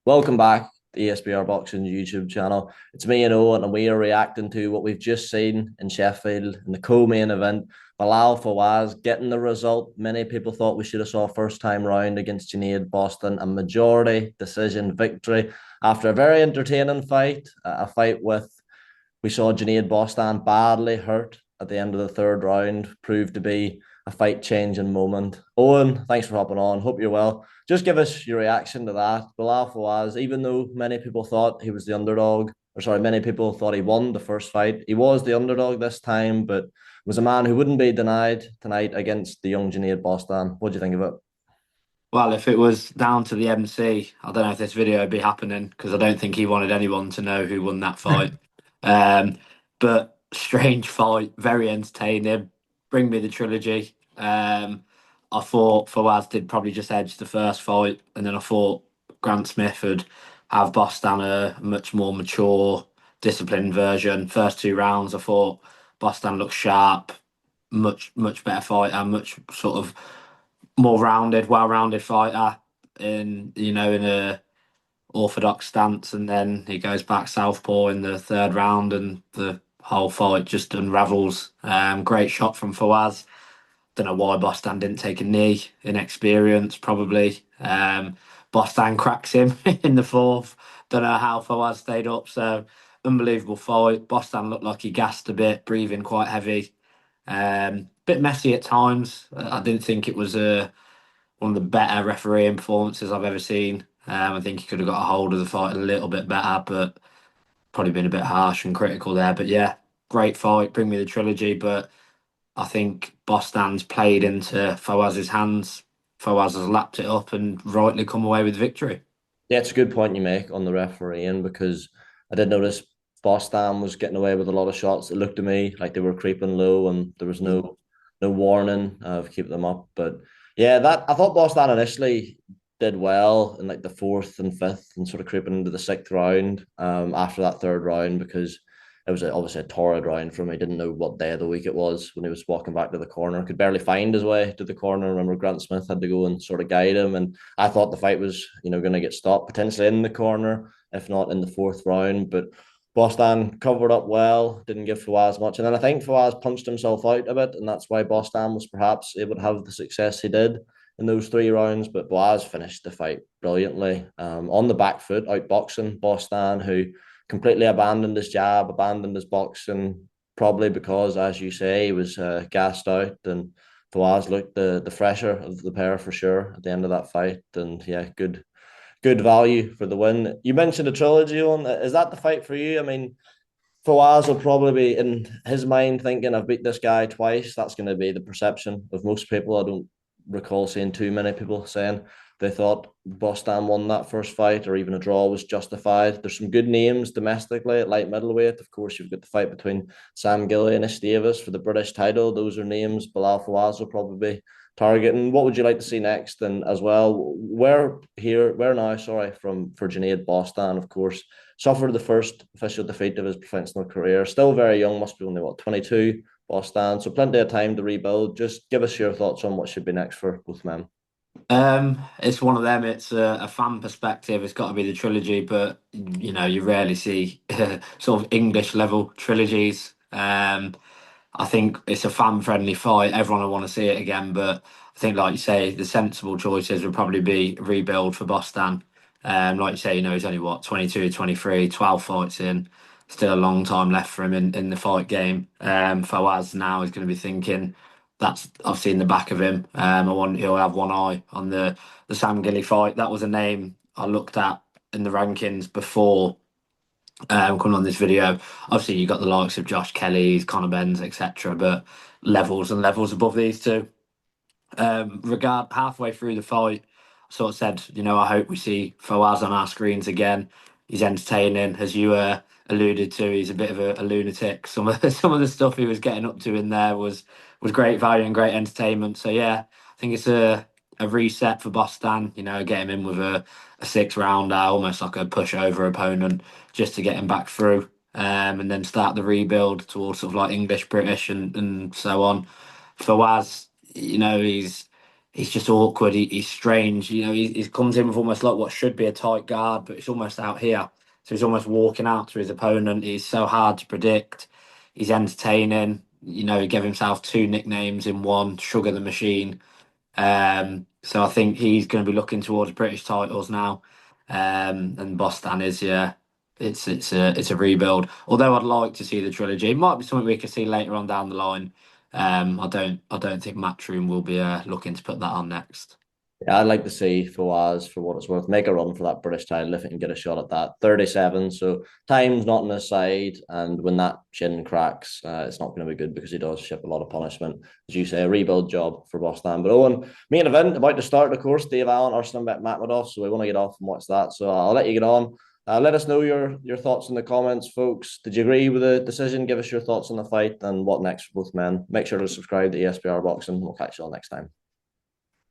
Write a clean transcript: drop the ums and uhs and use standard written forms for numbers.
Welcome back to the ESBR Boxing YouTube channel. It's me and Owen, and we are reacting to what we've just seen in Sheffield in the co-main event. BILAL FAWAZ getting the result. Many people thought we should have saw a first-time round against JUNAID BOSTAN, a majority decision victory after a very entertaining fight. A fight with we saw JUNAID BOSTAN badly hurt at the end of the third round, proved to be a fight changing moment. Owen, thanks for hopping on. Hope you're well. Just give us your reaction to that. BILAL FAWAZ, even though many people thought he was the underdog, or sorry, many people thought he won the first fight, he was the underdog this time, but was a man who wouldn't be denied tonight against the young JUNAID BOSTAN. What do you think of it? Well, if it was down to the MC, I don't know if this video would be happening because I don't think he wanted anyone to know who won that fight. Um, but strange fight, very entertaining. Bring me the trilogy. I thought Fawaz did probably just edge the first fight, and then I thought Grant Smith would have Bostan a much more mature, disciplined version. First two rounds, I thought Bostan looked sharp, much better fighter, much sort of more rounded, well-rounded fighter in a orthodox stance, and then he goes back southpaw in the third round, and the whole fight just unravels. Great shot from Fawaz. Don't know why Bostan didn't take a knee. Inexperience, probably. Bostan cracks him in the fourth. Don't know how Fawaz stayed up. So unbelievable fight. Bostan looked like he gassed a bit, breathing quite heavy. Bit messy at times. I didn't think it was one of the better refereeing performances I've ever seen. I think he could have got a hold of the fight a little bit better, but probably been a bit harsh and critical there. But yeah, great fight. Bring me the trilogy. But I think Bostan's played into Fawaz's hands. Fawaz has lapped it up and rightly come away with victory. Yeah, it's a good point you make on the refereeing because I did notice Boston was getting away with a lot of shots. It looked to me like they were creeping low and there was no warning of keep them up. But yeah, that I thought Boston initially did well in like the fourth and fifth and sort of creeping into the sixth round after that third round because it was obviously a torrid round for him. He didn't know what day of the week it was when he was walking back to the corner. Could barely find his way to the corner. I remember Grant Smith had to go and sort of guide him, and I thought the fight was going to get stopped potentially in the corner, if not in the fourth round. But Bostan covered up well, didn't give Fawaz much, and then I think Fawaz punched himself out a bit, and that's why Bostan was perhaps able to have the success he did in those three rounds. But Boaz finished the fight brilliantly on the back foot, outboxing Bostan, who completely abandoned his jab, abandoned his boxing, probably because, as you say, he was gassed out. And Fawaz looked the fresher of the pair for sure at the end of that fight. And yeah, good value for the win. You mentioned a trilogy on. Is that the fight for you? I mean, Fawaz will probably be in his mind thinking, I've beat this guy twice. That's going to be the perception of most people. I don't recall seeing too many people saying they thought Bostan won that first fight or even a draw was justified. There's some good names domestically at light middleweight. Of course, you've got the fight between Sam Gilly and Ish Davis for the British title. Those are names BILAL Fawaz will probably be targeting. What would you like to see next? And as well, where now, sorry, from for JUNAID BOSTAN, of course, suffered the first official defeat of his professional career. Still very young, must be only what 22. Boston, so plenty of time to rebuild. Just give us your thoughts on what should be next for both men. It's one of them. It's a fan perspective. It's got to be the trilogy, but you rarely see sort of English level trilogies. I think it's a fan friendly fight. Everyone will want to see it again, but I think, like you say, the sensible choices would probably be rebuild for Bostan. Like you say, he's only what 22, 23, 12 fights in. Still a long time left for him in the fight game. Fawaz now is going to be thinking that's I've seen the back of him. He'll have one eye on the Sam Gilly fight. That was a name I looked at in the rankings before coming on this video. Obviously, you got the likes of Josh Kelly's, Conor Ben's, etc., but levels and levels above these two. Regard halfway through the fight, I sort of said, I hope we see Fawaz on our screens again. He's entertaining, as you alluded to. He's a bit of a lunatic. Some of the stuff he was getting up to in there was great value and great entertainment. So yeah, I think it's a reset for Bostan. Get him in with a six rounder, almost like a pushover opponent, just to get him back through. And then start the rebuild towards sort of like English, British, and so on. Fawaz, he's he's just awkward. He's strange. He comes in with almost like what should be a tight guard, but it's almost out here. So he's almost walking out to his opponent. He's so hard to predict. He's entertaining. He gave himself two nicknames in one, Sugar the Machine. So I think he's going to be looking towards British titles now. And Bostan is, yeah, it's a rebuild. Although I'd like to see the trilogy. It might be something we could see later on down the line. I don't think Matchroom will be looking to put that on next. Yeah, I'd like to see FAWAZ for what it's worth. Make a run for that British title if it can get a shot at that. 37, so time's not on his side. And when that chin cracks, it's not going to be good because he does ship a lot of punishment. As you say, a rebuild job for Boston. But Owen, main event about to start, of course, Dave Allen, Arsenal bet Matmadov. So we want to get off and watch that. So I'll let you get on. Let us know your thoughts in the comments, folks. Did you agree with the decision? Give us your thoughts on the fight and what next for both men. Make sure to subscribe to ESBR Boxing. We'll catch you all next time.